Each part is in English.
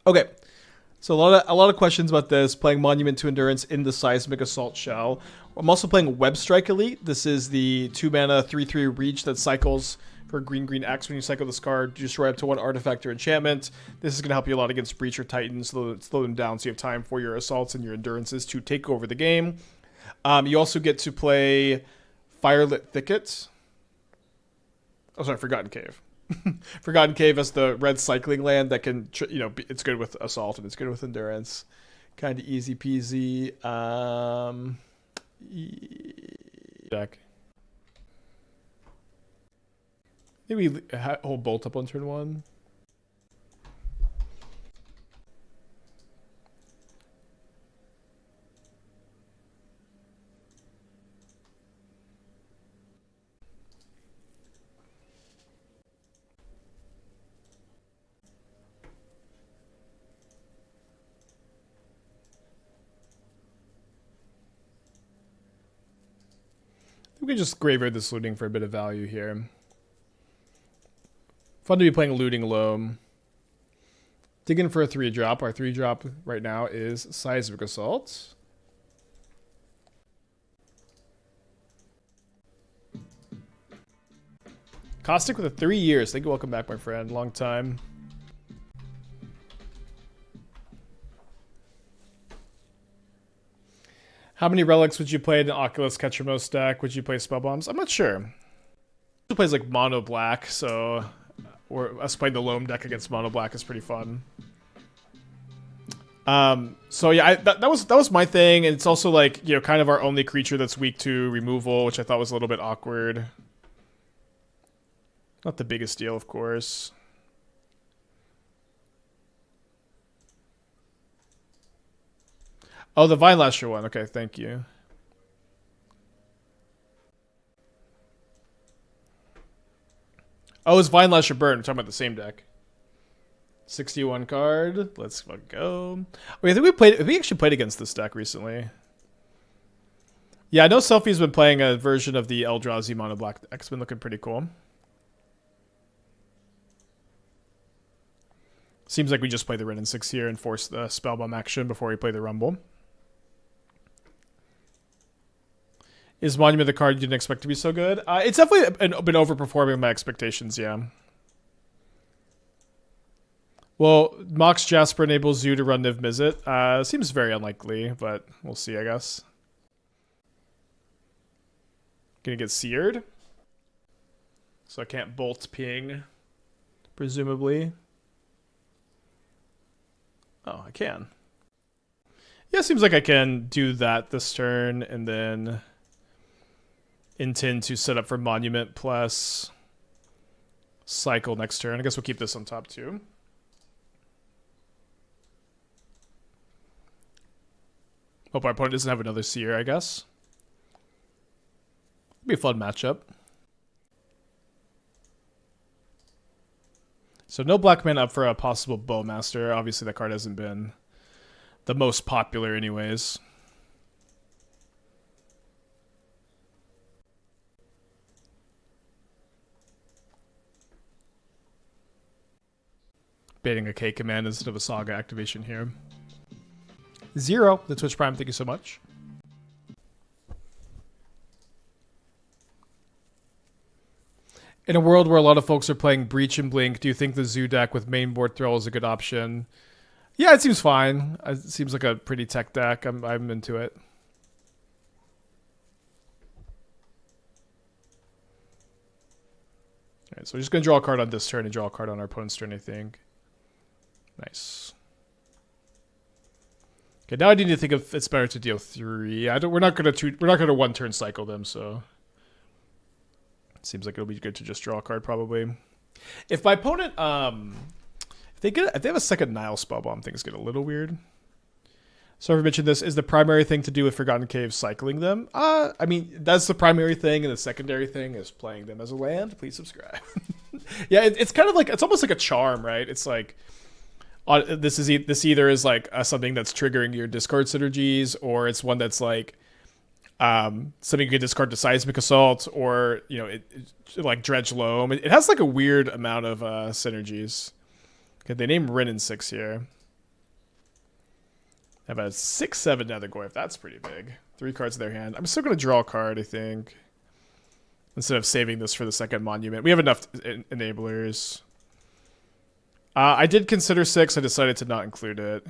Okay, so a lot of questions about this. Playing Monument to Endurance in the Seismic Assault shell. I'm also playing Webstrike Elite. This is the 2-mana 3/3 reach that cycles for green X. When you cycle this card, you destroy up to one artifact or enchantment. This is going to help you a lot against Breach or Titans, slow them down so you have time for your assaults and your endurances to take over the game. You also get to play Fire-Lit Thicket. Oh, sorry, Forgotten Cave. Forgotten Cave as the red cycling land that can, it's good with assault and it's good with endurance. Kind of easy peasy. Deck. Maybe hold Bolt up on turn 1. We can just graveyard this looting for a bit of value here. Fun to be playing looting Loam. Digging for a 3-drop. Our 3-drop right now is Seismic Assault. Caustic with a 3 years. Thank you. Welcome back, my friend. Long time. How many relics would you play in an Oculus Ketramos deck? Would you play spell bombs? I'm not sure. He plays like mono black, so us playing the Loam deck against mono black is pretty fun. So yeah, that was my thing, and it's also like, kind of our only creature that's weak to removal, which I thought was a little bit awkward. Not the biggest deal, of course. Oh, the Vine Lasher one. Okay, thank you. Oh, it's Vine Lasher Burn. We're talking about the same deck. 61 card. Let's go. I think we actually played against this deck recently. Yeah, I know Selfie's been playing a version of the Eldrazi Mono Black deck. It's been looking pretty cool. Seems like we just play the Wrenn and Six here and force the Spellbomb action before we play the Rumble. Is Monument the card you didn't expect to be so good? It's definitely been overperforming my expectations, yeah. Well, Mox Jasper enables you to run Niv Mizzet. Seems very unlikely, but we'll see, I guess. Gonna get seared. So I can't bolt ping, presumably. Oh, I can. Yeah, seems like I can do that this turn and then intend to set up for Monument plus cycle next turn. I guess we'll keep this on top too. Hope our opponent doesn't have another Seer, I guess. Be a fun matchup. So no black mana up for a possible Bowmaster. Obviously that card hasn't been the most popular anyways. Baiting a K command instead of a Saga activation here. Zero, the Twitch Prime, thank you so much. In a world where a lot of folks are playing Breach and Blink, do you think the Zoo deck with main board throw is a good option? Yeah, it seems fine. It seems like a pretty tech deck. I'm into it. Alright, so we're just going to draw a card on this turn and draw a card on our opponent's turn, I think. Nice. Okay, now I need to think if it's better to deal 3. We're not gonna one-turn cycle them, so seems like it'll be good to just draw a card probably. If my opponent if they have a second Nile Spellbomb, things get a little weird. So I mentioned this is the primary thing to do with Forgotten Caves cycling them. I mean that's the primary thing, and the secondary thing is playing them as a land. Please subscribe. Yeah, it's kind of like it's almost like a charm, right? It's like this either is like something that's triggering your discard synergies, or it's one that's like something you can discard to Seismic Assault, or it like Dredge Loam. It has like a weird amount of synergies. Okay, they named Wrenn and Six here. Have a 6/7 Nethergoyf. That's pretty big. 3 cards in their hand. I'm still going to draw a card, I think. Instead of saving this for the second monument. We have enough enablers. I did consider 6. I decided to not include it.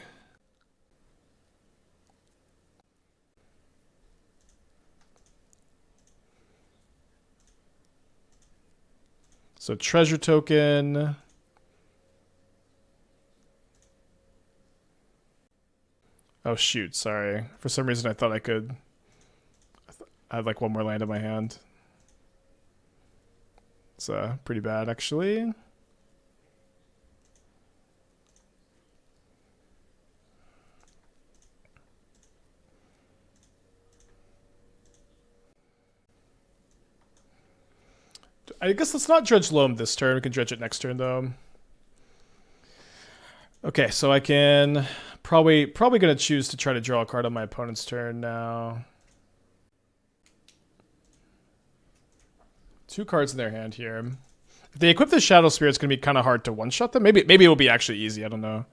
So treasure token. Oh shoot, sorry. For some reason I thought I could. I had like one more land in my hand. It's pretty bad actually. I guess let's not dredge Loam this turn. We can dredge it next turn though. Okay, so I can probably gonna choose to try to draw a card on my opponent's turn now. 2 cards in their hand here. If they equip the Shadow Spear, it's gonna be kind of hard to one-shot them. Maybe it'll be actually easy. I don't know.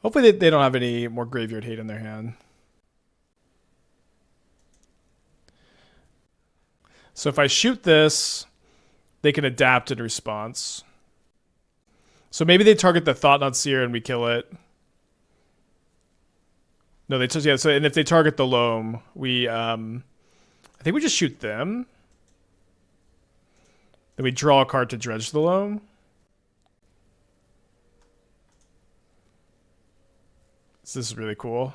Hopefully they don't have any more graveyard hate in their hand. So if I shoot this, they can adapt in response. So maybe they target the Thought-Knot Seer and we kill it. No, they just, yeah. So and if they target the Loam, we I think we just shoot them. Then we draw a card to dredge the Loam. So this is really cool.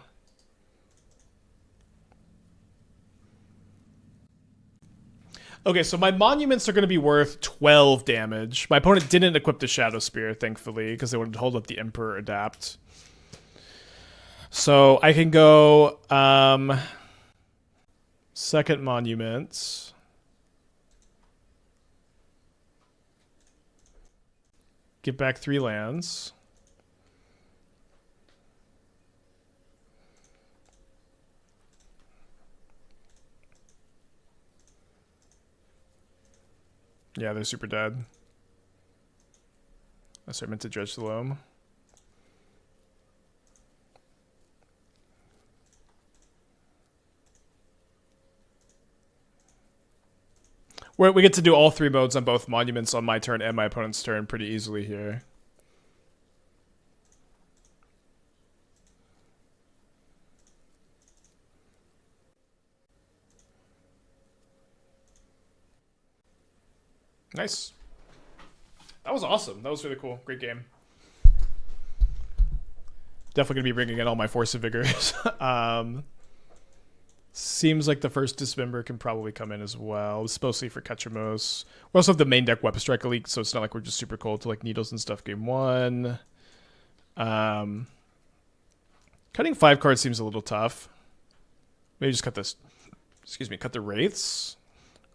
Okay, so my monuments are going to be worth 12 damage. My opponent didn't equip the Shadow Spear, thankfully, because they wanted to hold up the Emperor Adapt. So I can go second monument. Get back 3 lands. Yeah, they're super dead. I meant to dredge the Loam. We get to do all 3 modes on both monuments on my turn and my opponent's turn pretty easily here. Nice. That was awesome. That was really cool. Great game. Definitely going to be bringing in all my Force of Vigor. Seems like the first Dismember can probably come in as well. It's mostly for Ketchamos. We also have the main deck Webstrike Elite, so it's not like we're just super cold to like Needles and stuff game 1. Cutting 5 cards seems a little tough. Maybe just cut this. Excuse me, cut the Wraiths.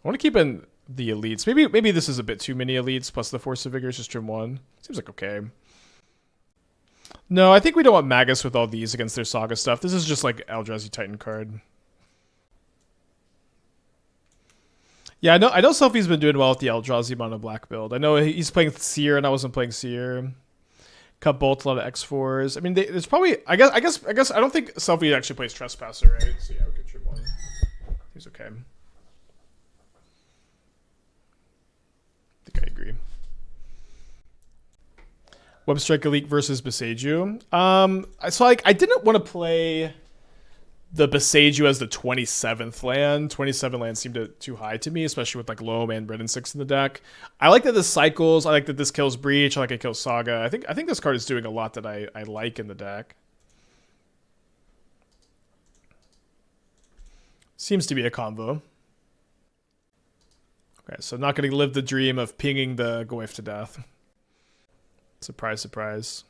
I want to keep in the Elites. Maybe this is a bit too many Elites, plus the Force of Vigor is just trim 1. Seems like okay. No, I think we don't want Magus with all these against their Saga stuff. This is just like Eldrazi Titan card. Yeah, I know Sophie's been doing well with the Eldrazi mono black build. I know he's playing Seer and I wasn't playing Seer. Cut Bolt, a lot of X4s. I mean, there's probably I guess I don't think Sophie actually plays Trespasser, right? So yeah, we could trim 1. He's okay. I think I agree. Webstrike Elite versus Boseiju. So like I didn't want to play the Boseiju as the 27th land. 27 lands seemed too high to me, especially with like Loam and Wrenn and Six in the deck. I like that this cycles. I like that this kills Breach. I like it kills Saga. I think this card is doing a lot that I like in the deck. Seems to be a combo. Okay, so not going to live the dream of pinging the Goyf to death. Surprise, surprise.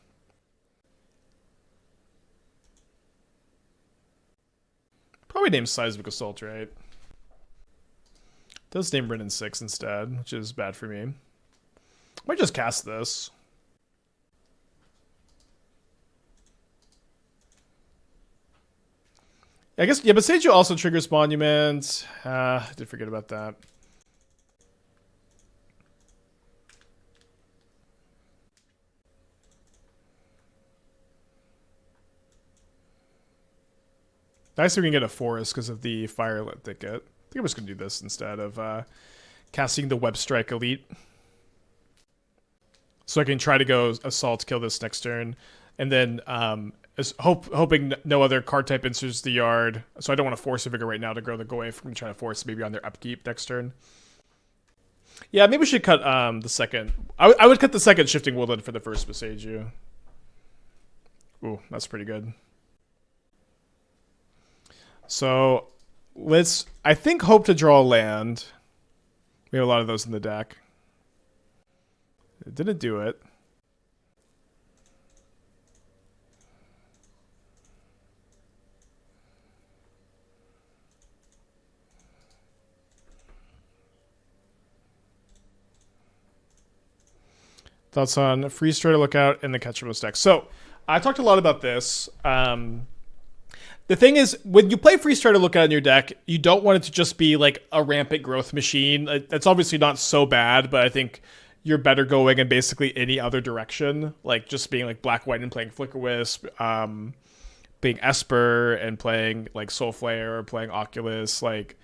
Probably name Seismic Assault, right? Does name Wrenn and Six instead, which is bad for me. Might just cast this. I guess, yeah, Boseiju also triggers Monument. I did forget about that. Nice that we can get a forest because of the Fire-Lit Thicket. I think I'm just going to do this instead of casting the Webstrike Elite. So I can try to go Assault, kill this next turn. And then hoping no other card type enters the yard. So I don't want to Force of Vigor right now to grow the Goyf. I'm going to try to force maybe on their upkeep next turn. Yeah, maybe we should cut the second. I would cut the second Shifting Woodland for the first Boseiju. Ooh, that's pretty good. So let's, I think, hope to draw a land. We have a lot of those in the deck. It didn't do it. Thoughts on Freeze Strider Lookout and the Catcher Most deck. So I talked a lot about this. The thing is, when you play Freeze Strider Lookout in your deck, you don't want it to just be like a rampant growth machine. That's obviously not so bad, but I think you're better going in basically any other direction. Like just being like Black White and playing Flicker Wisp, being Esper and playing like Soul Flare or playing Oculus, like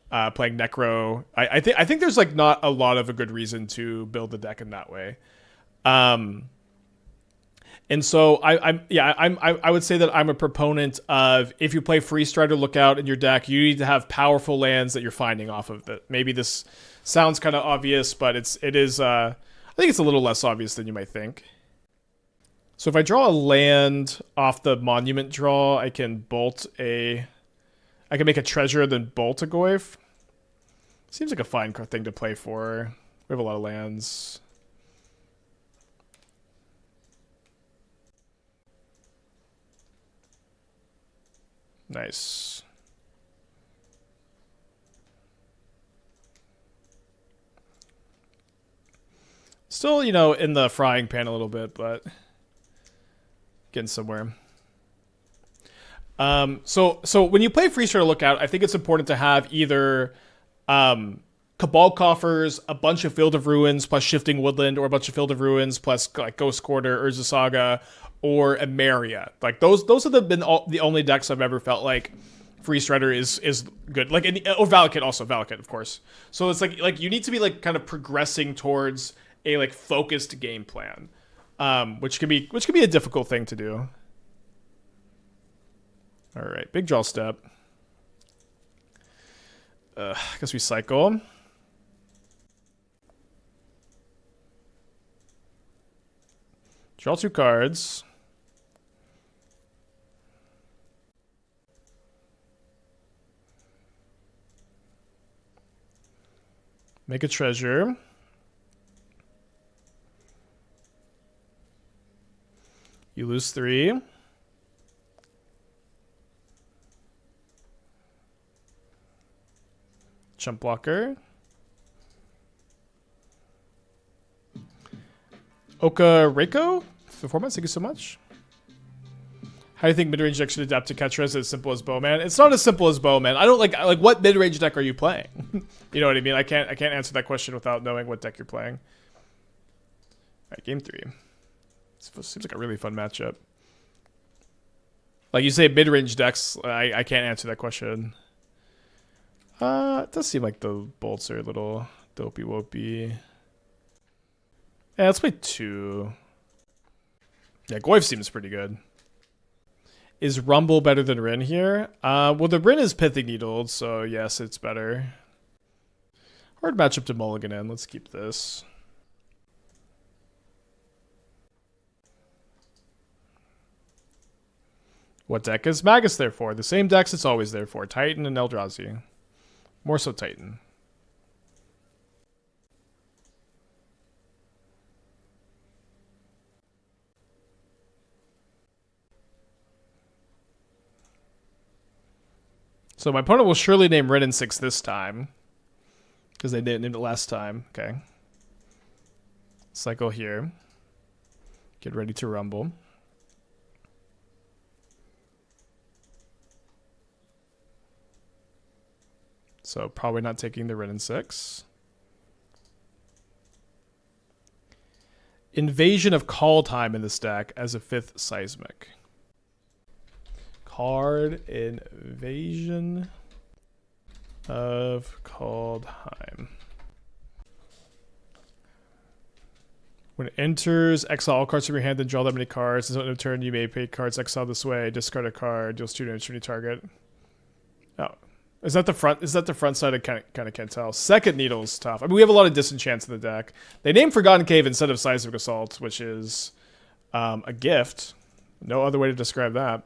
playing Necro. I think there's like not a lot of a good reason to build the deck in that way. And so I would say that I'm a proponent of, if you play Freeze Strider Lookout in your deck, you need to have powerful lands that you're finding off of it. Maybe this sounds kind of obvious, but it is I think it's a little less obvious than you might think. So if I draw a land off the monument draw, I can make a treasure, then bolt a Goyf. Seems like a fine thing to play for. We have a lot of lands. Nice. Still, you know, in the frying pan a little bit, but getting somewhere. So when you play Freeze Strider Lookout, I think it's important to have either Cabal Coffers, a bunch of Field of Ruins plus Shifting Woodland, or a bunch of Field of Ruins plus like Ghost Quarter, Urza Saga, or Emeria. Like those have been the only decks I've ever felt like Freeze Strider is good. Like or Valakut also, Valakut of course. So it's like you need to be like kind of progressing towards a like focused game plan, which can be a difficult thing to do. All right, big draw step. I guess we cycle. Draw 2 cards. Make a treasure. You lose 3. Chump blocker. Oka Reiko, for 4 months, thank you so much. How do you think mid-range deck should adapt to Ketchra? Is it as simple as Bowman? It's not as simple as Bowman. I don't like what mid-range deck are you playing? You know what I mean? I can't answer that question without knowing what deck you're playing. All right, game 3. Seems like a really fun matchup. Like you say, mid-range decks, I can't answer that question. It does seem like the bolts are a little dopey-wopey. Yeah, let's play 2. Yeah, Goyf seems pretty good. Is Rumble better than Wrenn here? Well, the Wrenn is Pithing Needled, so yes, it's better. Hard matchup to mulligan in. Let's keep this. What deck is Magus there for? The same decks it's always there for. Titan and Eldrazi. More so Titan. So my opponent will surely name Wrenn and Six this time, because they didn't name it last time. Okay. Cycle here. Get ready to rumble. So probably not taking the Wrenn and Six. Invasion of Call Time in this deck as a 5th Seismic. card Invasion of Kaldheim. When it enters, exile all cards from your hand, then draw that many cards. Until end of turn, you may pay cards exiled this way. Discard a card, deals 2 damage to any target. Oh, is that the front? Is that the front side? I kind of can't tell. Second Needle's tough. I mean, we have a lot of disenchants in the deck. They named Forgotten Cave instead of Seismic Assault, which is a gift. No other way to describe that.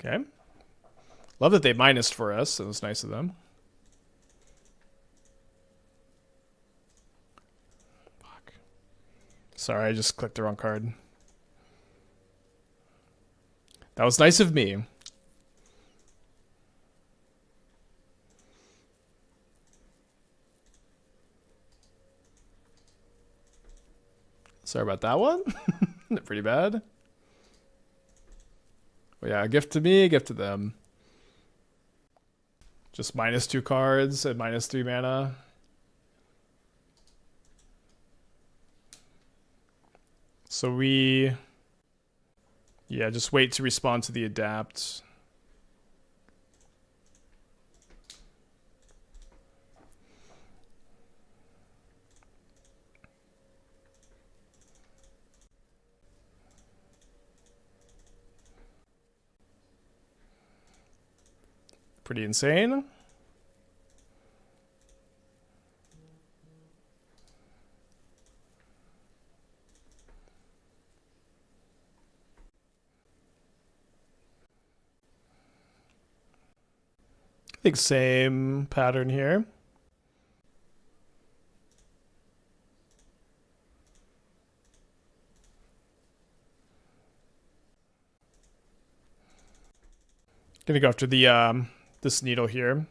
Okay. Love that they minused for us. It was nice of them. Fuck. Sorry, I just clicked the wrong card. That was nice of me. Sorry about that one. Pretty bad. But yeah, a gift to me, a gift to them. Just -2 cards and -3 mana. So we... yeah, just wait to respond to the adapt. Pretty insane. I think same pattern here. Gonna go after the this needle here.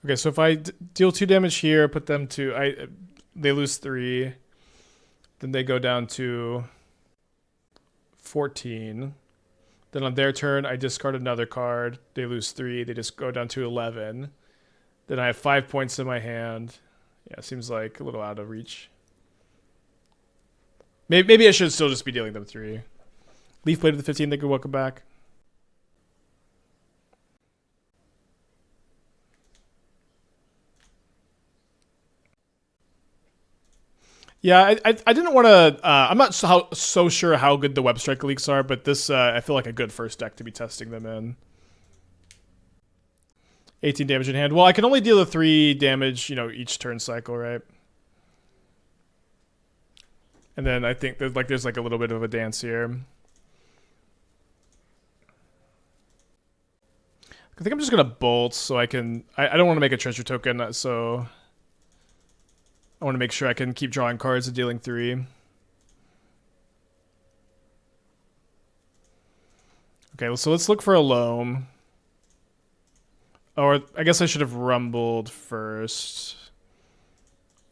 Okay, so if I deal 2 damage here, put them to they lose 3. Then they go down to 14. Then on their turn, I discard another card. They lose 3. They just go down to 11. Then I have 5 points in my hand. Yeah, seems like a little out of reach. Maybe I should still just be dealing them 3. Leaf Blade of the 15, thank you, welcome back. Yeah, I didn't want to... I'm not so sure how good the Webstrike Elites are, but this I feel like a good first deck to be testing them in. 18 damage in hand. Well, I can only deal the 3 damage, you know, each turn cycle, right? And then I think there's like a little bit of a dance here. I think I'm just gonna bolt so I can... I don't want to make a treasure token, so... I want to make sure I can keep drawing cards and dealing 3. Okay, so let's look for a Loam. Or I guess I should have rumbled first.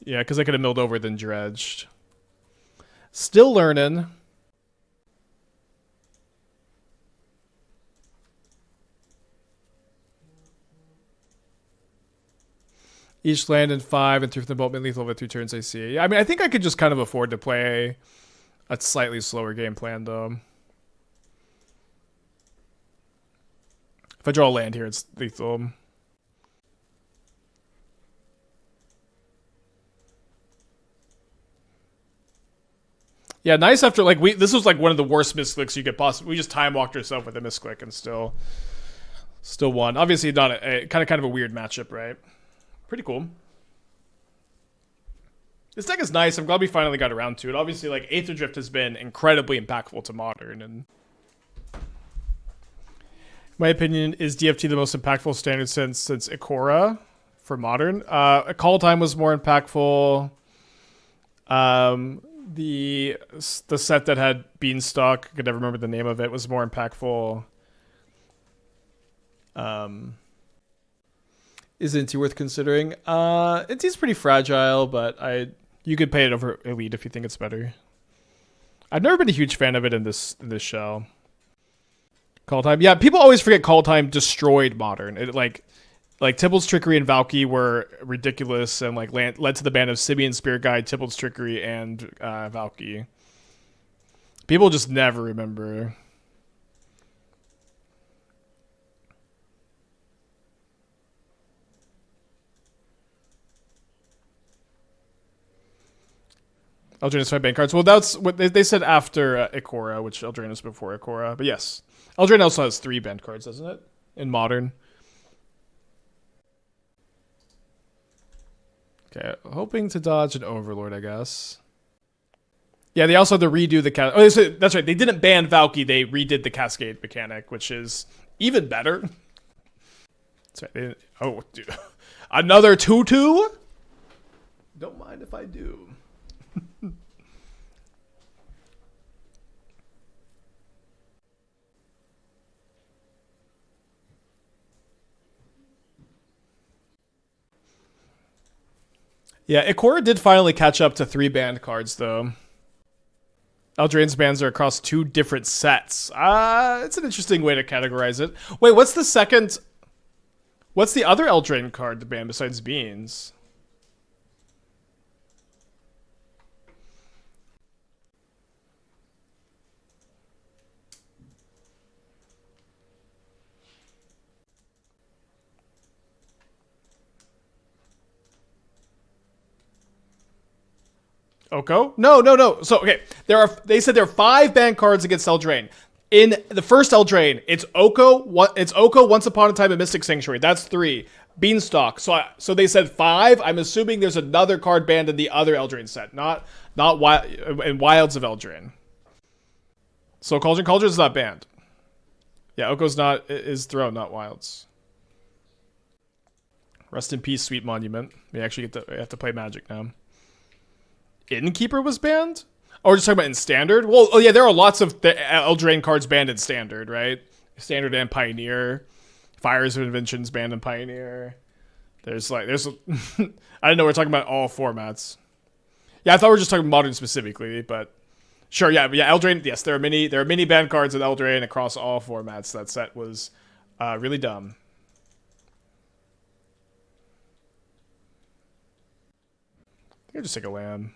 Yeah, because I could have milled over then dredged. Still learning. Each land in 5 and 3 from the bolt lethal over 3 turns I see. I mean, I think I could just kind of afford to play a slightly slower game plan, though. If I draw a land here, it's lethal. Yeah, nice after, like, this was like one of the worst misclicks you could possibly... We just time walked ourselves with a misclick and still won. Obviously, not a kind of a weird matchup, right? Pretty cool. This deck is nice. I'm glad we finally got around to it. Obviously, like, Aether Drift has been incredibly impactful to Modern, and my opinion is DFT the most impactful standard since Ikora for Modern. Kaldheim was more impactful. The set that had Beanstalk, I could never remember the name of it, was more impactful. Is Inti worth considering? Inti's pretty fragile, but I You could pay it over Elite if you think it's better. I've never been a huge fan of it in this show. Call Time. Yeah, people always forget Call Time destroyed Modern. It like Tibble's Trickery and Valky were ridiculous and like led to the ban of Sibian Spirit Guide, Tibble's Trickery, and Valky. People just never remember. Eldraine 5 ban cards. Well, that's what they said after Ikora, which Eldraine was before Ikora. But yes, Eldraine also has 3 banned cards, doesn't it? In Modern. Okay, hoping to dodge an Overlord, I guess. Yeah, they also had to redo the Oh, that's right. They didn't ban Valky. They redid the Cascade mechanic, which is even better. That's right. Oh, dude. Another 2/2? Don't mind if I do. Yeah, Ikora did finally catch up to 3 banned cards, though. Eldraine's bans are across 2 different sets. It's an interesting way to categorize it. Wait, what's the second... What's the other Eldraine card to ban besides Beans? Oko? No. So, okay. They said there are 5 banned cards against Eldraine. In the first Eldraine, it's Oko, Once Upon a Time, and Mystic Sanctuary. That's 3. Beanstalk. So they said 5. I'm assuming there's another card banned in the other Eldraine set, not in Wilds of Eldraine. So Cauldron's not banned. Yeah, Oko's is Throne, not Wilds. Rest in peace, Sweet Monument. We actually have to play Magic now. Innkeeper was banned? Oh, we're just talking about in Standard? Well, oh yeah, there are lots of Eldraine cards banned in Standard, right? Standard and Pioneer. Fires of Inventions banned in Pioneer. There's I didn't know we're talking about all formats. Yeah, I thought we were just talking Modern specifically, but sure, yeah, Eldraine, yes, there are many banned cards in Eldraine across all formats. That set was really dumb. I think I'll just take a land.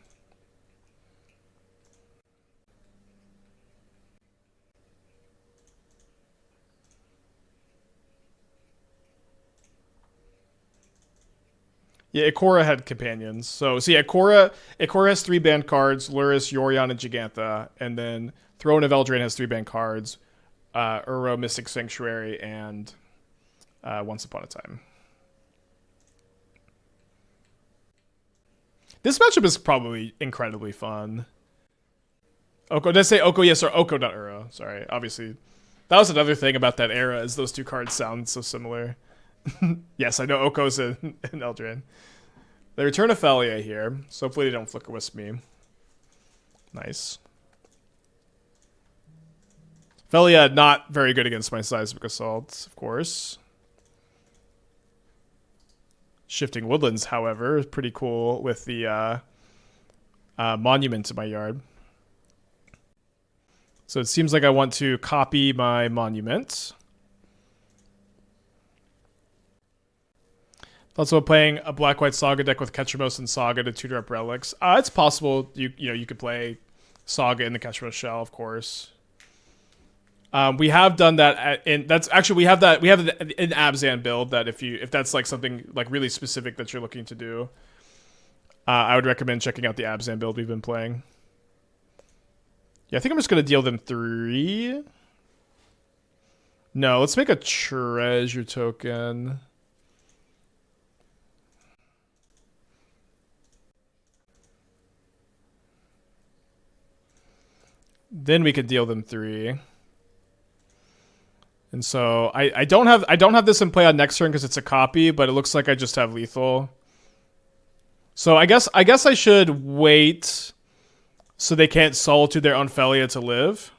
Yeah, Ikora had companions. So yeah, Ikora has 3 banned cards, Luris, Yorion, and Gigantha. And then Throne of Eldraine has 3 banned cards, Uro, Mystic Sanctuary, and Once Upon a Time. This matchup is probably incredibly fun. Oko, did I say Oko? Yes, or Oko, not Uro. Sorry, obviously. That was another thing about that era, is those 2 cards sound so similar. Yes, I know Oko's in Eldraine. They return Ophelia here, so hopefully they don't Flicker Wisp me. Nice. Ophelia, not very good against my Seismic Assault, of course. Shifting Woodlands, however, is pretty cool with the monument in my yard. So it seems like I want to copy my monument. Also playing a Black-White Saga deck with Ketchamos and Saga to tutor up relics. It's possible you could play Saga in the Ketchamos shell, of course. We have done that we have an Abzan build that if that's like something like really specific that you're looking to do, I would recommend checking out the Abzan build we've been playing. Yeah, I think I'm just gonna deal them 3. No, let's make a treasure token. Then we could deal them 3. And so I don't have this in play on next turn because it's a copy, but it looks like I just have lethal. So I guess I should wait so they can't Solitude their Ophelia to live.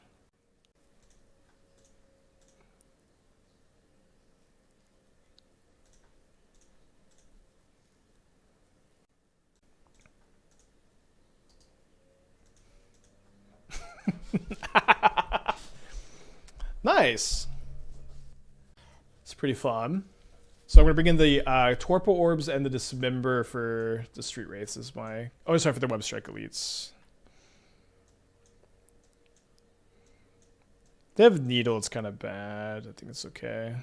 Nice. It's pretty fun. So I'm going to bring in the Torpor Orbs and the Dismember for the Street Wraiths as my... Oh, sorry, for the Webstrike Elites. They have Needle, it's kind of bad. I think it's okay.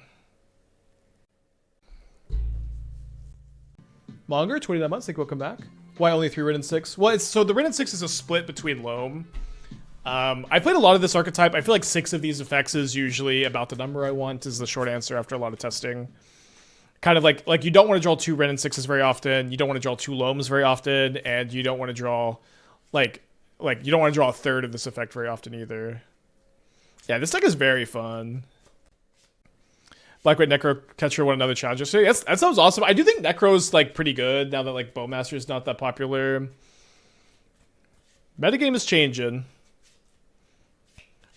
Monger, 29 months, thank you, welcome back. Why only 3 Wrenn and Six? Well, so the Wrenn and Six is a split between Loam. I played a lot of this archetype. I feel like 6 of these effects is usually about the number I want, is the short answer after a lot of testing. Kind of like you don't want to draw 2 Wrenn and Sixes very often, you don't want to draw 2 Loams very often, and you don't want to draw, like you don't want to draw a third of this effect very often either. Yeah, this deck is very fun. Black-White Necro Catcher won another challenger. So that sounds awesome. I do think Necro's like pretty good now that like Bowmaster is not that popular. Metagame is changing.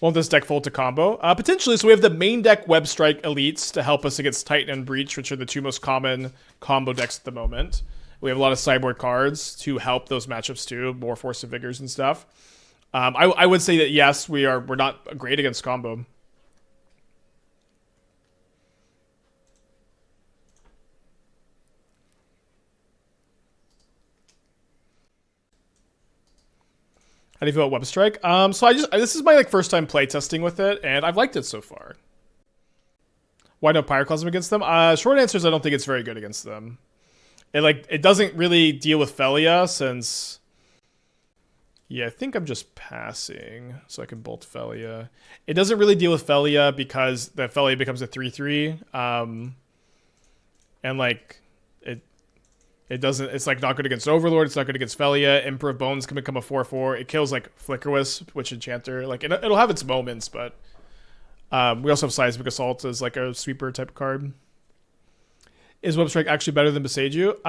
Won't this deck fold to combo? Potentially. So we have the main deck Webstrike Elites to help us against Titan and Breach, which are the 2 most common combo decks at the moment. We have a lot of sideboard cards to help those matchups too, more Force of Vigors and stuff. I would say that yes, we're not great against combo. How do you feel about Webstrike? So this is my like first time playtesting with it, and I've liked it so far. Why no Pyroclasm against them? Short answer is I don't think it's very good against them. It doesn't really deal with Felia since. Yeah, I think I'm just passing so I can bolt Felia. It doesn't really deal with Felia because the Felia becomes a 3/3, and like. It doesn't. It's like not good against Overlord. It's not good against Felia. Emperor of Bones can become a 4/4. It kills like Flickerwisp, Witch Enchanter. Like it'll have its moments, but we also have Seismic Assault as like a sweeper type card. Is Webstrike actually better than Boseiju?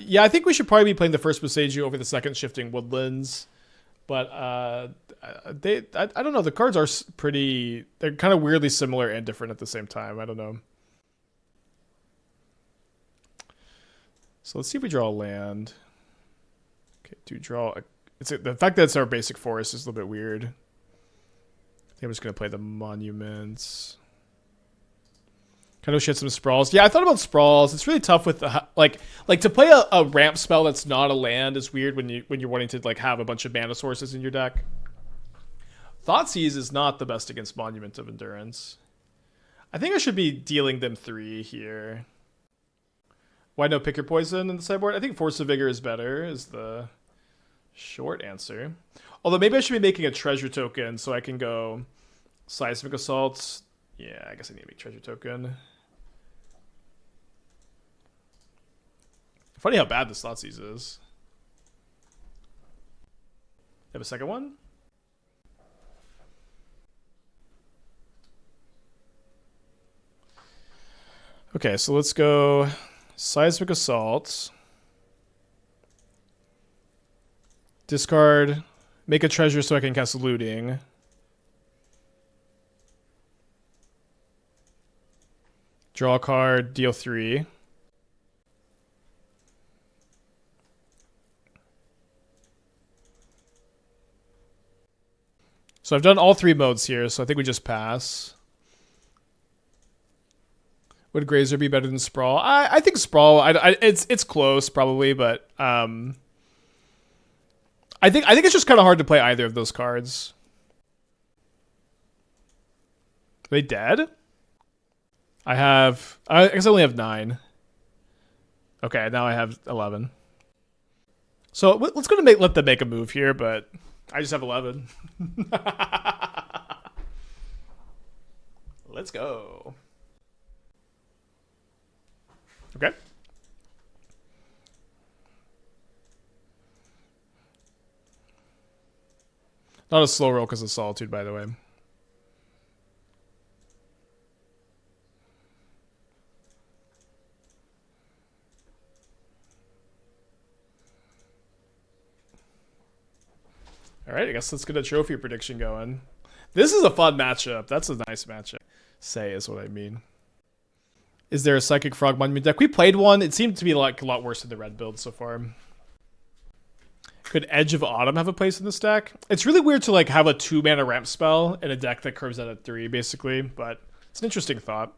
Yeah, I think we should probably be playing the first Boseiju over the second Shifting Woodlands. But I don't know. The cards are pretty. They're kind of weirdly similar and different at the same time. I don't know. So let's see if we draw a land. Okay, do draw. The fact that it's our basic forest is a little bit weird. I think I'm just gonna play the monuments. Kind of shit some sprawls. Yeah, I thought about sprawls. It's really tough with the like to play a ramp spell that's not a land is weird when you're wanting to like have a bunch of mana sources in your deck. Thoughtseize is not the best against Monument of Endurance. I think I should be dealing them 3 here. Why no Pick Your Poison in the sideboard? I think Force of Vigor is better, is the short answer. Although maybe I should be making a treasure token so I can go Seismic Assault. Yeah, I guess I need to make treasure token. Funny how bad this Thoughtseize is. You have a second one? Okay, so let's go... Seismic Assault. Discard. Make a treasure so I can cast Looting. Draw a card. Deal 3. So I've done all 3 modes here, so I think we just pass. Would Grazer be better than Sprawl? I think Sprawl. It's close probably, but I think it's just kind of hard to play either of those cards. Are they dead? I guess I only have 9. Okay, now I have 11. So let's go to let them make a move here, but I just have 11. Let's go. Okay. Not a slow roll because of Solitude, by the way. All right, I guess let's get a trophy prediction going. This is a fun matchup. That's a nice matchup. Say is what I mean. Is there a Psychic Frog Monument deck? We played one. It seemed to be like a lot worse than the red build so far. Could Edge of Autumn have a place in this deck? It's really weird to like have a 2-mana ramp spell in a deck that curves out at 3, basically, but it's an interesting thought.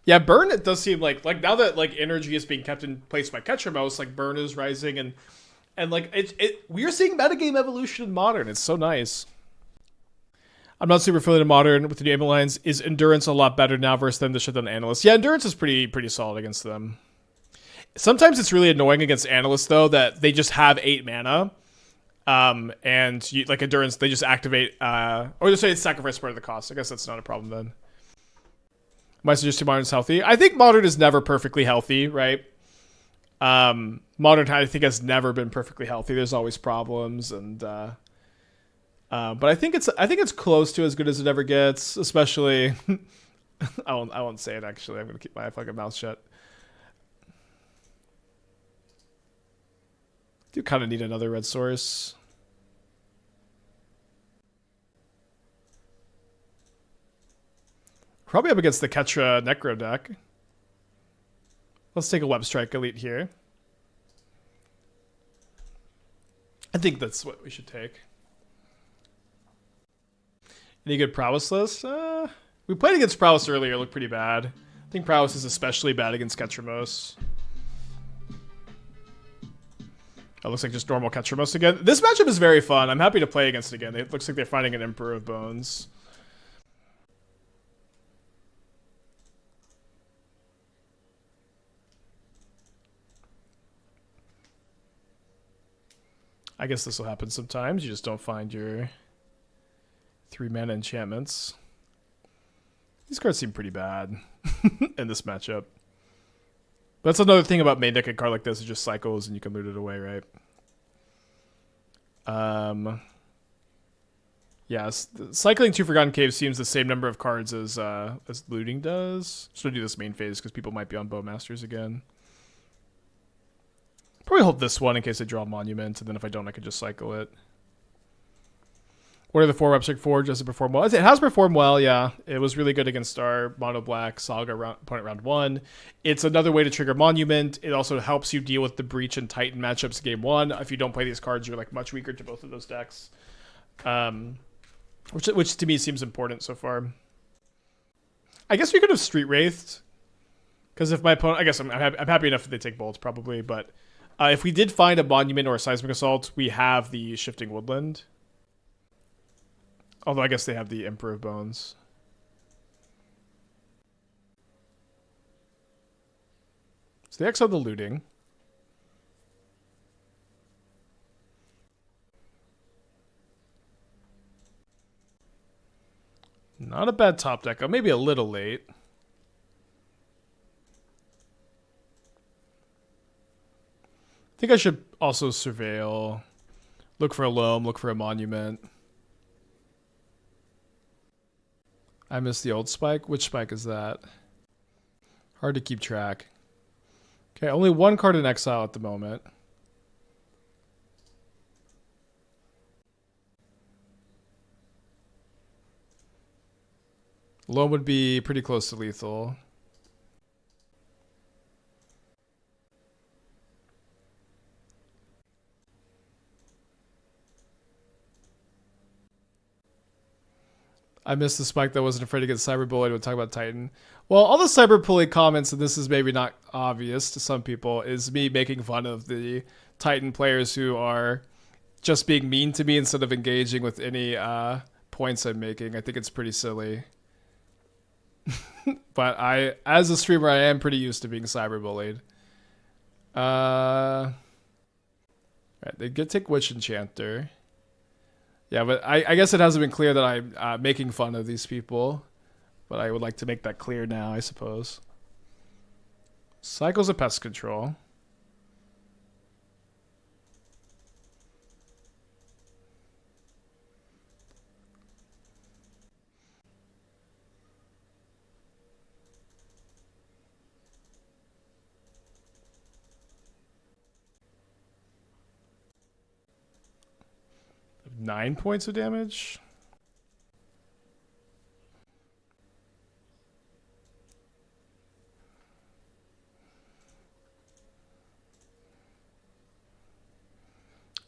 Yeah, Burn, it does seem like now that like energy is being kept in place by Ketramos, like Burn is rising and like we're seeing metagame evolution in Modern. It's so nice. I'm not super familiar with Modern with the new Aim lines. Is Endurance a lot better now versus them to shut down Analysts? Yeah, Endurance is pretty solid against them. Sometimes it's really annoying against Analysts though that they just have 8 mana. And you, like Endurance, they just activate or just say it's sacrifice part of the cost. I guess that's not a problem then. Am I suggesting Modern is healthy? I think Modern is never perfectly healthy, right? Modern, I think, has never been perfectly healthy. There's always problems, and but I think it's close to as good as it ever gets. Especially, I won't say it. Actually, I'm gonna keep my fucking mouth shut. Do kind of need another red source. Probably up against the Ketra Necro deck. Let's take a Webstrike Elite here. I think that's what we should take. Any good Prowess list? We played against Prowess earlier. It looked pretty bad. I think Prowess is especially bad against Ketramos. It looks like just normal Ketramos again. This matchup is very fun. I'm happy to play against it again. It looks like they're finding an Emperor of Bones. I guess this will happen sometimes. You just don't find your 3-mana enchantments. These cards seem pretty bad in this matchup. But that's another thing about main deck a card like this. It just cycles and you can loot it away, right? Yes, cycling 2 Forgotten Caves seems the same number of cards as looting does. So do this main phase because people might be on Bowmasters again. Probably hold this one in case I draw a Monument, and then if I don't, I could just cycle it. What are the 4 Webstrike 4? Does it perform well? It has performed well, yeah. It was really good against our Mono Black Saga opponent round 1. It's another way to trigger Monument. It also helps you deal with the Breach and Titan matchups game 1. If you don't play these cards, you're like much weaker to both of those decks. Which to me seems important so far. I guess we could have Street Wraithed. Because if my opponent... I guess I'm happy enough that they take bolts, probably, but... if we did find a Monument or a Seismic Assault, we have the Shifting Woodland. Although I guess they have the Emperor of Bones. So they exile the looting. Not a bad top deck. Oh, maybe a little late. I think I should also surveil. Look for a Loam, look for a Monument. I missed the old spike. Which spike is that? Hard to keep track. Okay, only 1 card in exile at the moment. Loam would be pretty close to lethal. I missed the spike that wasn't afraid to get cyberbullied when talking about Titan. Well, all the cyberbully comments, and this is maybe not obvious to some people, is me making fun of the Titan players who are just being mean to me instead of engaging with any points I'm making. I think it's pretty silly. But as a streamer, I am pretty used to being cyberbullied. Right, they get take Witch Enchanter. Yeah, but I guess it hasn't been clear that I'm making fun of these people. But I would like to make that clear now, I suppose. Cycles of Pest Control. Nine points of damage.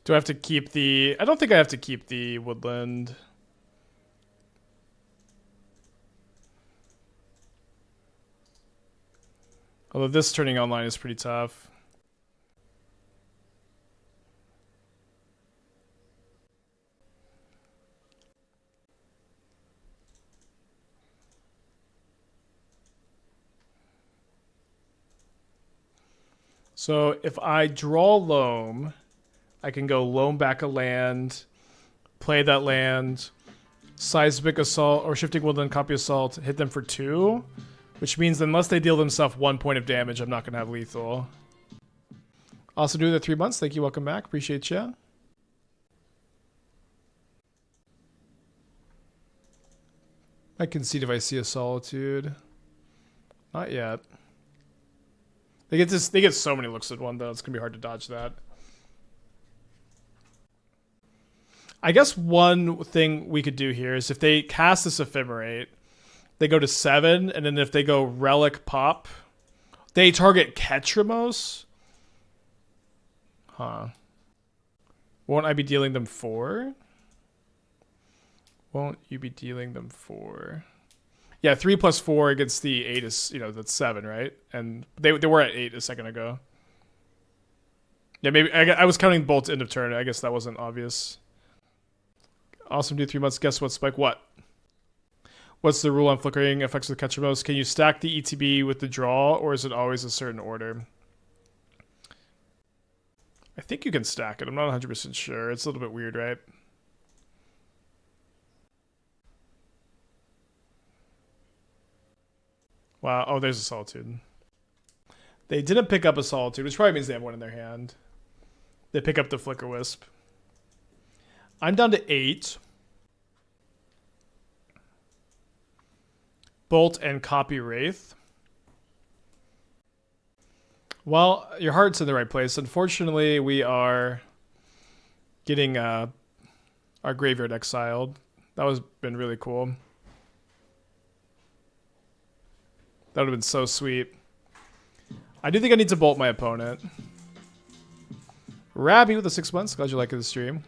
Do I have to keep the... I don't think I have to keep the woodland. Although this turning online is pretty tough. So if I draw Loam, I can go Loam back a land, play that land, Seismic Assault or Shifting Woodland, copy Assault, hit them for 2, which means unless they deal themselves 1 point of damage, I'm not going to have lethal. Also do the 3 months. Thank you. Welcome back. Appreciate you. I can see if I see a Solitude. Not yet. They get so many looks at one though. It's gonna be hard to dodge that. I guess one thing we could do here is if they cast this Ephemerate, they go to 7, and then if they go Relic Pop, they target Ketramos. Huh. Won't I be dealing them 4? Won't you be dealing them 4? Yeah, 3 plus 4 against the 8 is, that's 7, right? And they were at 8 a second ago. Yeah, maybe I was counting bolts end of turn. I guess that wasn't obvious. Awesome, do 3 months. Guess what, Spike? What? What's the rule on flickering effects with Ketramos? Can you stack the ETB with the draw, or is it always a certain order? I think you can stack it. I'm not 100% sure. It's a little bit weird, right? Wow. Oh, there's a Solitude. They didn't pick up a Solitude, which probably means they have one in their hand. They pick up the Flicker Wisp. I'm down to 8. Bolt and copy Wraith. Well, your heart's in the right place. Unfortunately, we are getting our graveyard exiled. That was been really cool. That would have been so sweet. I do think I need to bolt my opponent. Rabby with the 6 months. Glad you like the stream.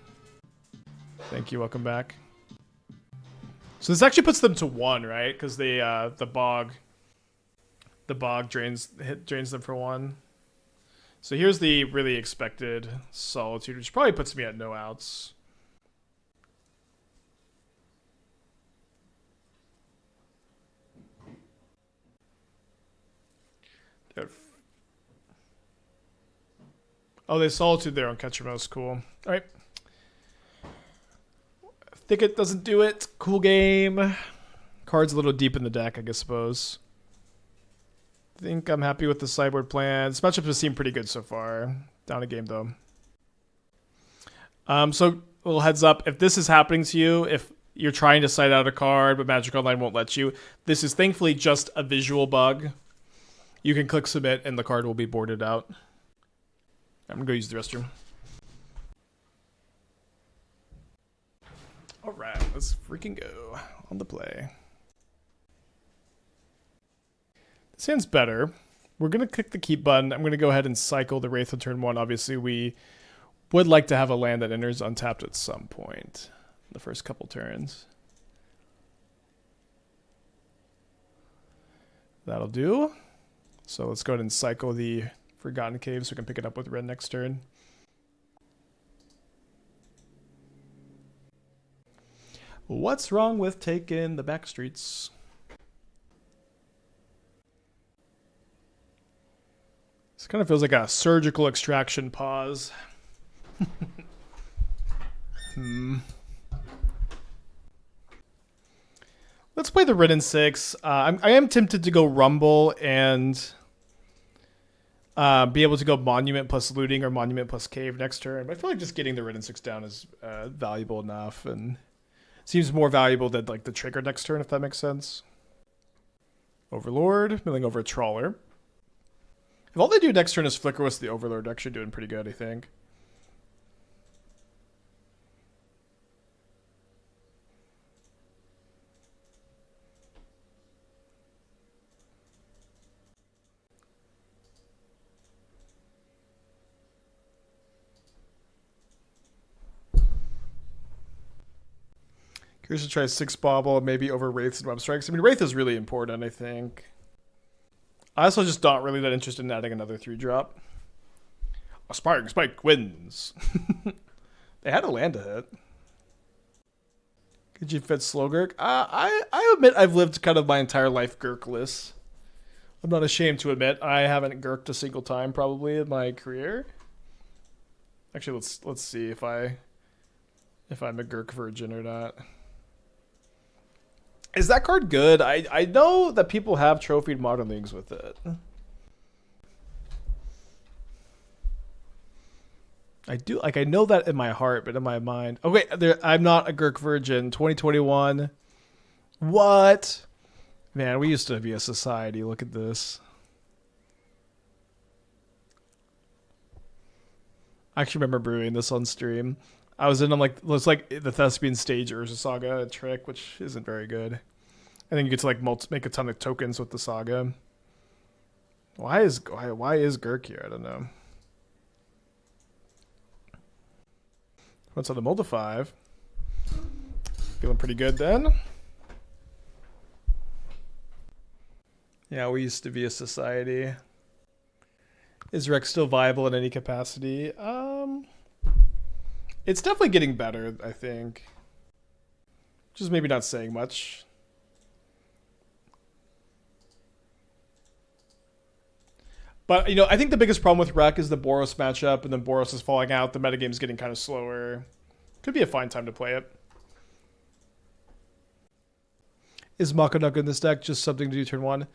Thank you. Welcome back. So this actually puts them to 1, right? Because the bog drains them for 1. So here's the really expected Solitude, which probably puts me at no outs. Oh, they Solitude there on Ketramos. Cool. All right. Thicket doesn't do it. Cool game. Card's a little deep in the deck, I suppose. I think I'm happy with the sideboard plan. This matchup has seemed pretty good so far. Down a game, though. So, a little heads up. If this is happening to you, if you're trying to side out a card, but Magic Online won't let you, this is thankfully just a visual bug. You can click submit, and the card will be boarded out. I'm going to go use the restroom. All right, let's freaking go on the play. This hand's better. We're going to click the keep button. I'm going to go ahead and cycle the Wraith on turn 1. Obviously, we would like to have a land that enters untapped at some point in the first couple turns. That'll do. So let's go ahead and cycle the Forgotten Cave so we can pick it up with Wrenn next turn. What's wrong with taking the back streets? This kind of feels like a surgical extraction pause. Let's play the Wrenn and Six. I am tempted to go Rumble and be able to go Monument plus Looting or Monument plus Cave next turn. But I feel like just getting the Wrenn and Six down is valuable enough, and seems more valuable than like the trigger next turn, if that makes sense. Overlord, milling over a Trawler. If all they do next turn is Flicker with the Overlord, they're actually doing pretty good, I think. Curious to try 6 Bauble, maybe over Wraiths and Webstrikes. I mean, Wraith is really important, I think. I also just not really that interested in adding another 3-drop. Aspiring Spike wins. They had a land to hit. Could you fit slow Gurk? I admit I've lived kind of my entire life Gurkless. I'm not ashamed to admit I haven't Gurked a single time probably in my career. Actually, let's see if I'm a Gurk virgin or not. Is that card good? I know that people have trophied Modern Leagues with it. I do, like, I know that in my heart, but in my mind. Oh wait, I'm not a Gurk virgin. 2021. What? Man, we used to be a society. Look at this. I actually remember brewing this on stream. I was in, it was like the Thespian Stage Urza Saga trick, which isn't very good. And then you get to like make a ton of tokens with the saga. Why is Gurk here? I don't know. What's on the Mold of 5? Feeling pretty good then. Yeah, we used to be a society. Is Rex still viable in any capacity? It's definitely getting better, I think. Just maybe not saying much. But, you know, I think the biggest problem with Rec is the Boros matchup, and then Boros is falling out. The metagame's getting kind of slower. Could be a fine time to play it. Is Mako not good in this deck? Just something to do turn 1?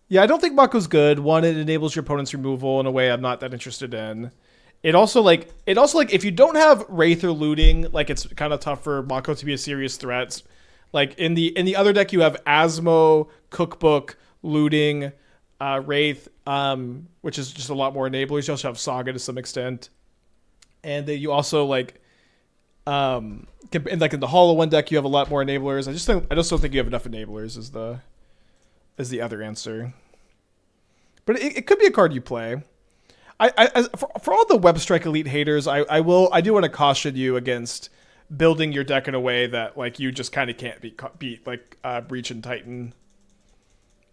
Yeah, I don't think Mako's good. One, it enables your opponent's removal in a way I'm not that interested in. It also if you don't have Wraith or Looting, like it's kind of tough for Mako to be a serious threat. Like in the other deck you have Asmo, Cookbook, Looting, Wraith, which is just a lot more enablers. You also have Saga to some extent. And then you also in the Hollow One deck you have a lot more enablers. I just don't think you have enough enablers is the other answer. But it could be a card you play. For all the Webstrike Elite haters, I do want to caution you against building your deck in a way that like you just kind of can't beat like Breach and Titan.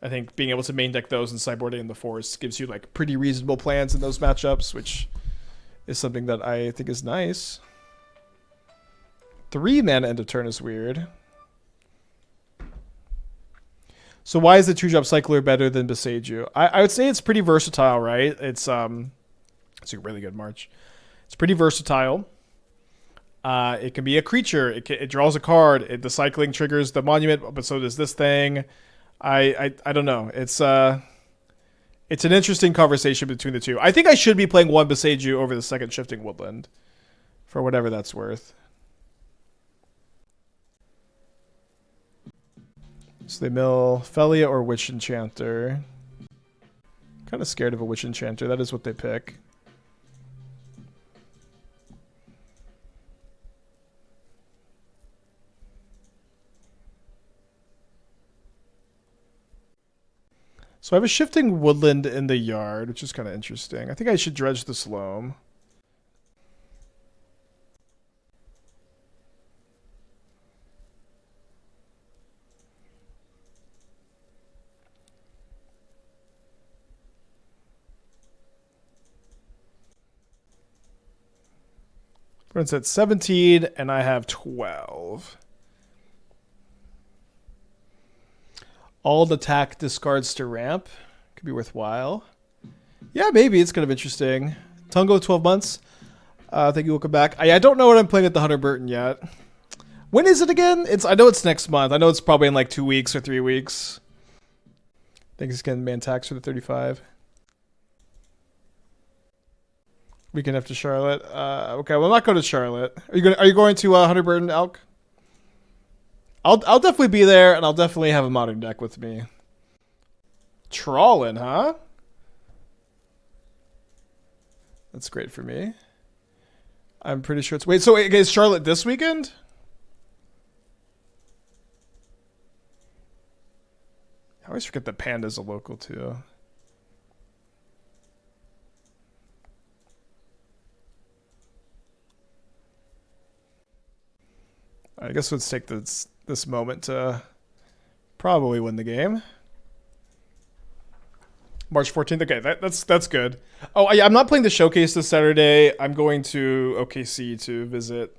I think being able to main deck those and sideboarding in the Force gives you like pretty reasonable plans in those matchups, which is something that I think is nice. 3 mana end of turn is weird. So why is the 2-drop Cycler better than Boseiju? I would say it's pretty versatile, right? It's a really good March. It's pretty versatile. It can be a creature. It draws a card. The cycling triggers the monument, but so does this thing. I don't know. It's an interesting conversation between the two. I think I should be playing one Boseiju over the second Shifting Woodland, for whatever that's worth. So they mill Felia or Witch Enchanter. Kind of scared of a Witch Enchanter. That is what they pick. So I have a Shifting Woodland in the yard, which is kind of interesting. I think I should dredge this Loam. Everyone's at 17, and I have 12. All attack discards to ramp. Could be worthwhile. Yeah, maybe. It's kind of interesting. Tungo, 12 months. Thank you. Welcome back. I don't know what I'm playing at the Hunter Burton yet. When is it again? I know it's next month. I know it's probably in like 2 weeks or 3 weeks. Thanks again, man. Tax for the 35. Weekend after Charlotte. Okay, well, I'm not going to Charlotte. Are you going to Hunter Burton, Elk? I'll definitely be there, and I'll definitely have a modern deck with me. Trawlin', huh? That's great for me. I'm pretty sure it's... Wait, so is Charlotte this weekend? I always forget that Panda's a local, too. I guess let's take this moment to probably win the game. March 14th. Okay, that's good. Oh, yeah, I'm not playing the showcase this Saturday. I'm going to OKC to visit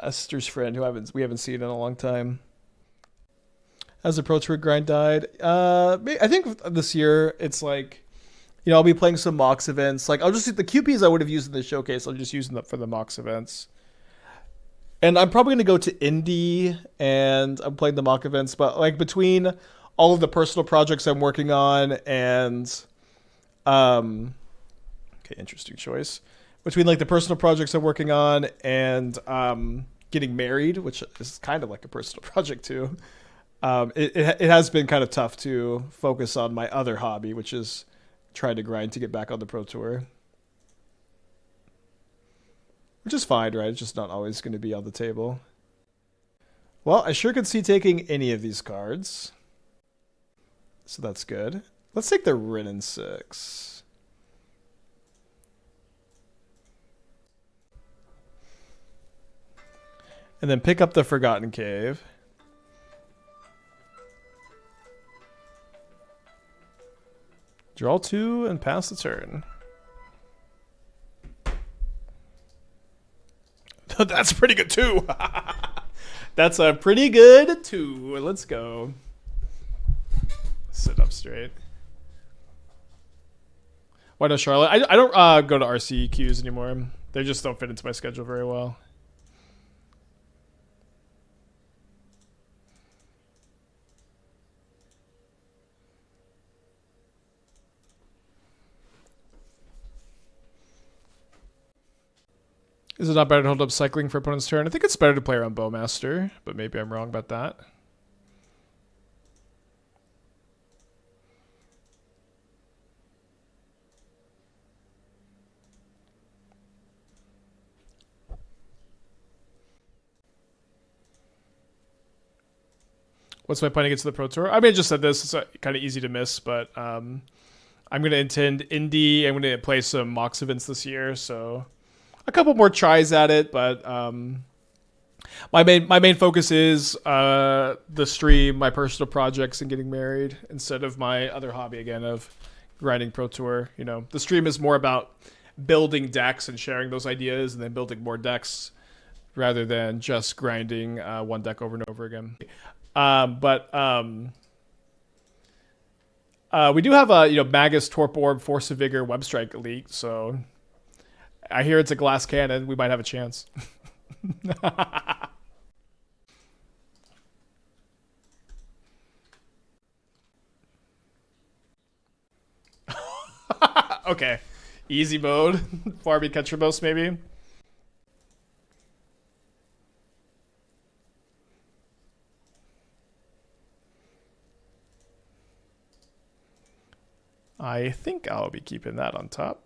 Esther's friend who we haven't seen in a long time. Has the Pro Tour grind died? I think this year it's like, you know, I'll be playing some Mox events. Like, I'll just the QPs I would have used in the showcase. I'll just use them for the Mox events. And I'm probably going to go to Indy and I'm playing the Mock events. But like between all of the personal projects I'm working on and, okay, interesting choice. Between like the personal projects I'm working on and getting married, which is kind of like a personal project too. It has been kind of tough to focus on my other hobby, which is trying to grind to get back on the Pro Tour. Which is fine, right? It's just not always going to be on the table. Well, I sure could see taking any of these cards. So that's good. Let's take the Wrenn and Six. And then pick up the Forgotten Cave. Draw 2 and pass the turn. That's pretty good too. That's a pretty good 2. Let's go. Sit up straight. Why no Charlotte? I don't go to RC queues anymore. They just don't fit into my schedule very well. Is it not better to hold up cycling for opponent's turn? I think it's better to play around Bowmaster, but maybe I'm wrong about that. What's my plan to get to the Pro Tour? I mean, I just said this. It's kind of easy to miss, but I'm going to attend Indy. I'm going to play some Mox events this year, so a couple more tries at it, but my main focus is the stream, my personal projects, and getting married instead of my other hobby again of grinding Pro Tour. You know, the stream is more about building decks and sharing those ideas, and then building more decks rather than just grinding one deck over and over again. We do have a Magus, Torpor Orb, Force of Vigor, Webstrike Elite, so I hear it's a glass cannon. We might have a chance. Okay. Easy mode. Farby Ketramos, maybe. I think I'll be keeping that on top.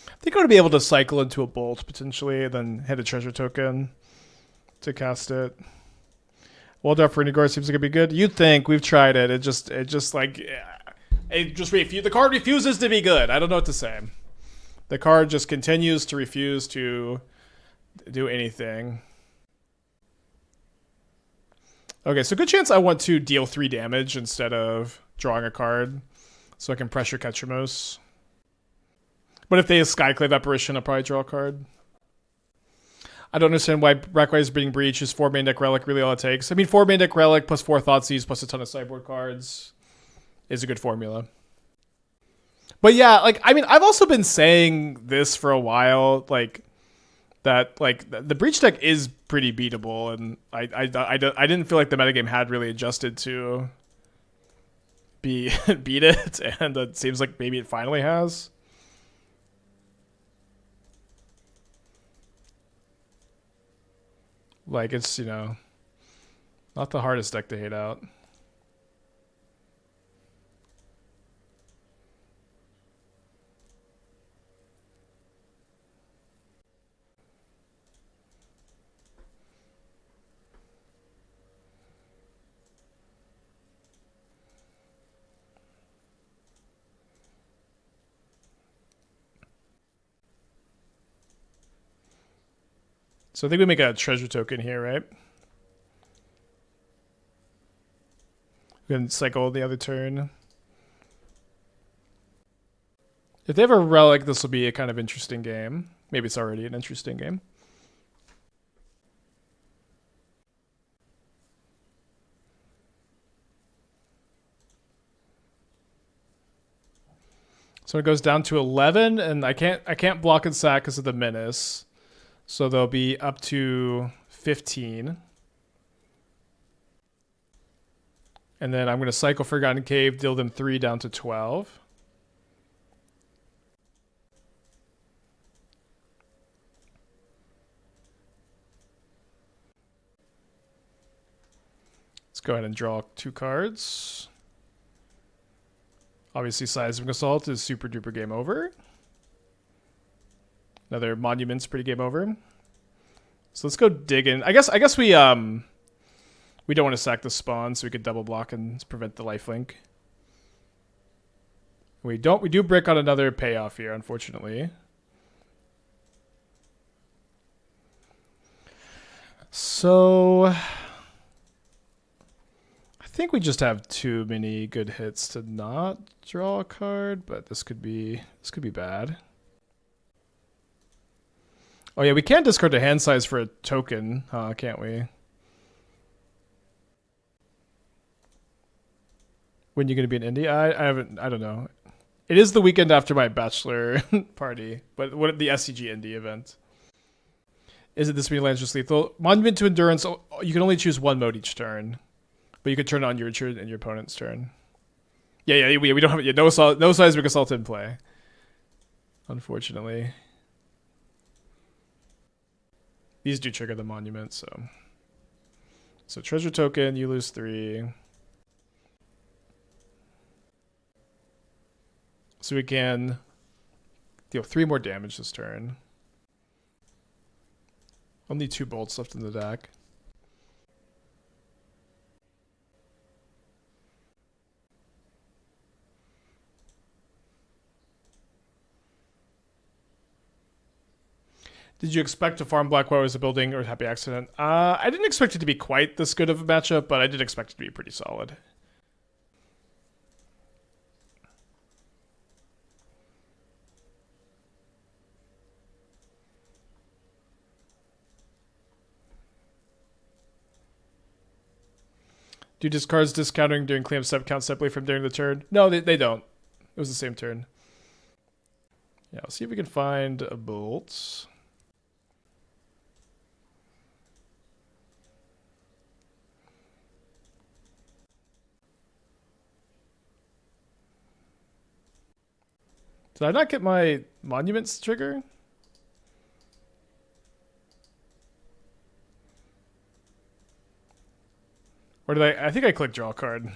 I think I'm going to be able to cycle into a bolt potentially, then hit a treasure token to cast it. Waldorf for Renegor seems like it'd be good. You'd think. We've tried it. The card refuses to be good. I don't know what to say. The card just continues to refuse to do anything. Okay, so good chance I want to deal 3 damage instead of drawing a card so I can pressure Ketramos. But if they have Skyclave Apparition, I'll probably draw a card. I don't understand why Blackwire's Breeding Breach is 4 main deck Relic really all it takes. I mean, 4 main deck Relic plus 4 Thoughtseize plus a ton of sideboard cards is a good formula. But yeah, like, I mean, I've also been saying this for a while, like, that, like, the Breach deck is pretty beatable, and I didn't feel like the metagame had really adjusted to beat it, and it seems like maybe it finally has. Like, it's, you know, not the hardest deck to hate out. So I think we make a treasure token here, right? We can cycle the other turn. If they have a relic, this will be a kind of interesting game. Maybe it's already an interesting game. So it goes down to 11, and I can't block and sack because of the menace. So they'll be up to 15. And then I'm going to cycle Forgotten Cave, deal them 3 down to 12. Let's go ahead and draw 2 cards. Obviously, Seismic Assault is super duper game over. Another Monument's pretty game over. So let's go dig in. I guess we don't want to sack the spawn, so we could double block and prevent the lifelink. We do brick on another payoff here, unfortunately. So I think we just have too many good hits to not draw a card, but this could be bad. Oh yeah, we can discard a hand size for a token, can't we? When you gonna be in Indie? I don't know. It is the weekend after my bachelor party, but what the SCG Indie event? Is it this many lands just lethal? Monument to Endurance. You can only choose 1 mode each turn, but you could turn it on your turn and your opponent's turn. Yeah. We don't have no Seismic Assault in play, unfortunately. These do trigger the monument, so treasure token, you lose 3. So we can deal 3 more damage this turn. Only 2 bolts left in the deck. Did you expect to farm Black White as a building or a happy accident? I didn't expect it to be quite this good of a matchup, but I did expect it to be pretty solid. Do discards discounting during cleanup step count separately from during the turn? No, they don't. It was the same turn. Yeah, let's see if we can find a bolt. Did I not get my monuments trigger? Or did I think I clicked draw card.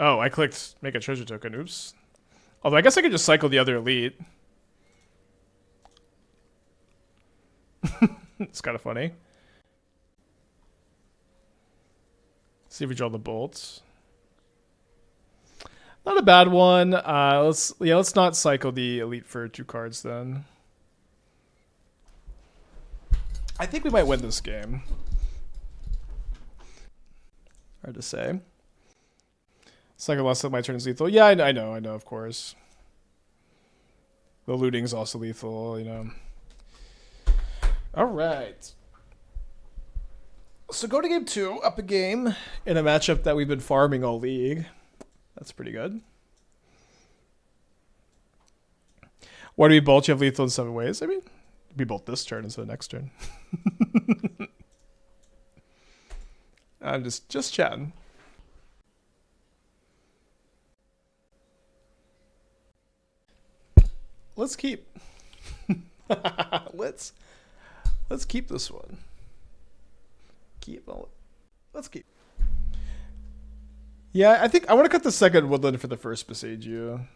Oh, I clicked make a treasure token. Oops. Although I guess I could just cycle the other elite. It's kind of funny. See if we draw the bolts. Not a bad one. Let's not cycle the elite for 2 cards then. I think we might win this game. Hard to say. Cycle less than my turn is lethal. Yeah, I know, of course. The looting's also lethal, you know. All right. So go to game 2, up a game in a matchup that we've been farming all league. That's pretty good. Why do we bolt? You have lethal in 7 ways. I mean, we bolt this turn instead of next turn. I'm just chatting. Let's keep. Let's keep this one. Let's keep. Yeah, I think I want to cut the second Woodland for the first Boseiju.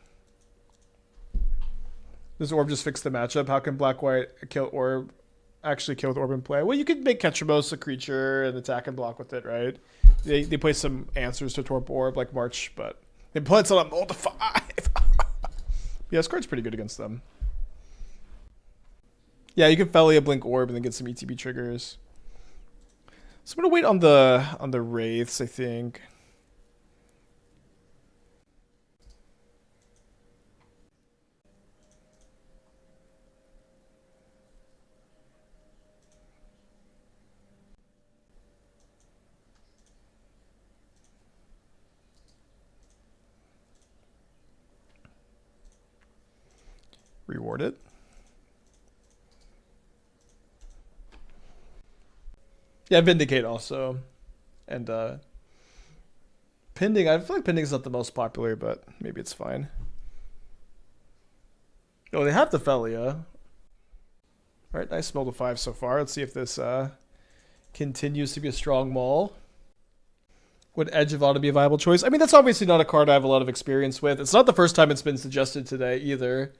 Does Orb just fix the matchup? How can Black-White actually kill with Orb in play? Well, you could make Ketramos a creature and attack and block with it, right? They play some answers to Torpor Orb like March, but they play it on Mold to 5. Yeah, this card's pretty good against them. Yeah, you can Felia Blink Orb and then get some ETB triggers. So I'm gonna wait on the Wraiths, I think. Reward it. Yeah, Vindicate also. And Pending, I feel like Pending's not the most popular, but maybe it's fine. Oh, they have the Felia. Alright, nice Mold to 5 so far. Let's see if this continues to be a strong maul. Would Edge of Autumn be a viable choice? I mean, that's obviously not a card I have a lot of experience with. It's not the first time it's been suggested today either.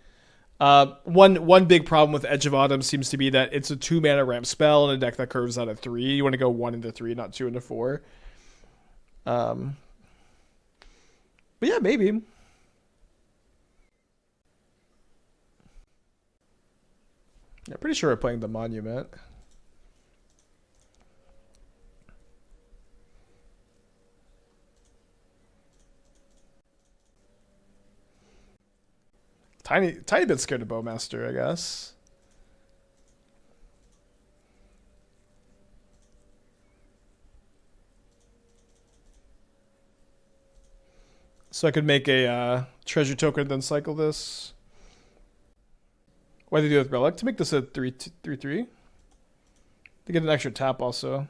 One big problem with Edge of Autumn seems to be that it's a 2-mana ramp spell in a deck that curves out at 3. You want to go 1 into 3, not 2 into 4. But yeah, maybe. Yeah, pretty sure we're playing the Monument. Tiny bit scared of Bowmaster, I guess. So I could make a treasure token and then cycle this. What do they do with Relic? To make this a 3/3. They get an extra tap also.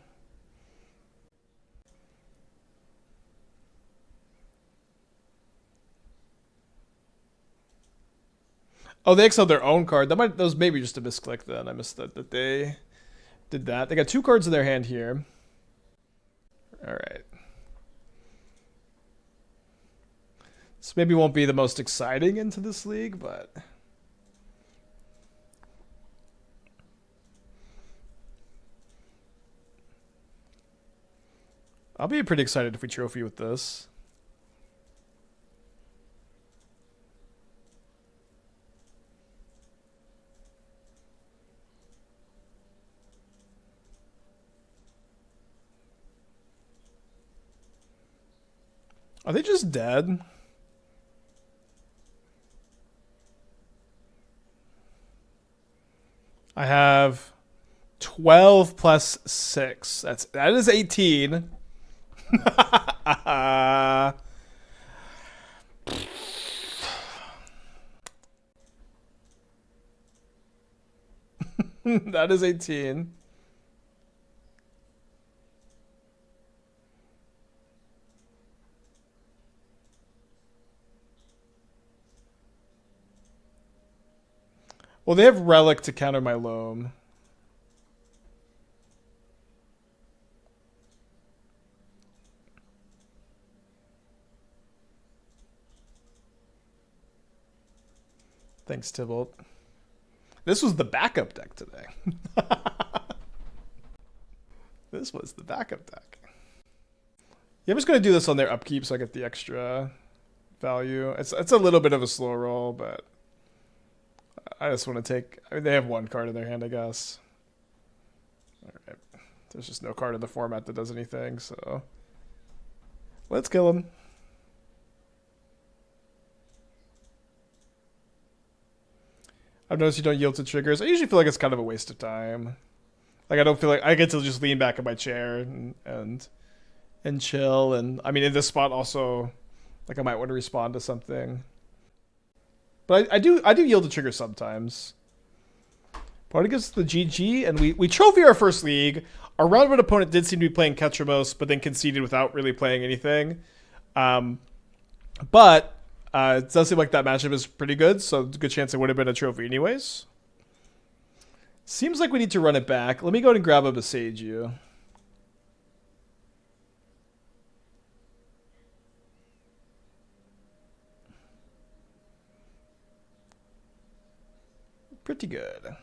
Oh, they exiled their own card. That was maybe just a misclick then. I missed that they did that. They got 2 cards in their hand here. All right. This maybe won't be the most exciting into this league, but I'll be pretty excited if we trophy with this. Are they just dead? I have 12 plus 6. That is 18. That is 18. Well, they have Relic to counter my Loam. Thanks, Tybalt. This was the backup deck today. This was the backup deck. Yeah, I'm just going to do this on their upkeep so I get the extra value. It's a little bit of a slow roll, but I just want to take... I mean, they have 1 card in their hand, I guess. All right. There's just no card in the format that does anything, so... Let's kill him. I've noticed you don't yield to triggers. I usually feel like it's kind of a waste of time. Like, I don't feel like I get to just lean back in my chair and chill. And I mean, in this spot also, like, I might want to respond to something. But I do yield to triggers sometimes. Party gets the GG, and we trophy our first league. Our round one opponent did seem to be playing Ketramos, but then conceded without really playing anything. But it does seem like that matchup is pretty good, so it's a good chance it would have been a trophy anyways. Seems like we need to run it back. Let me go ahead and grab a Boseiju. Pretty good.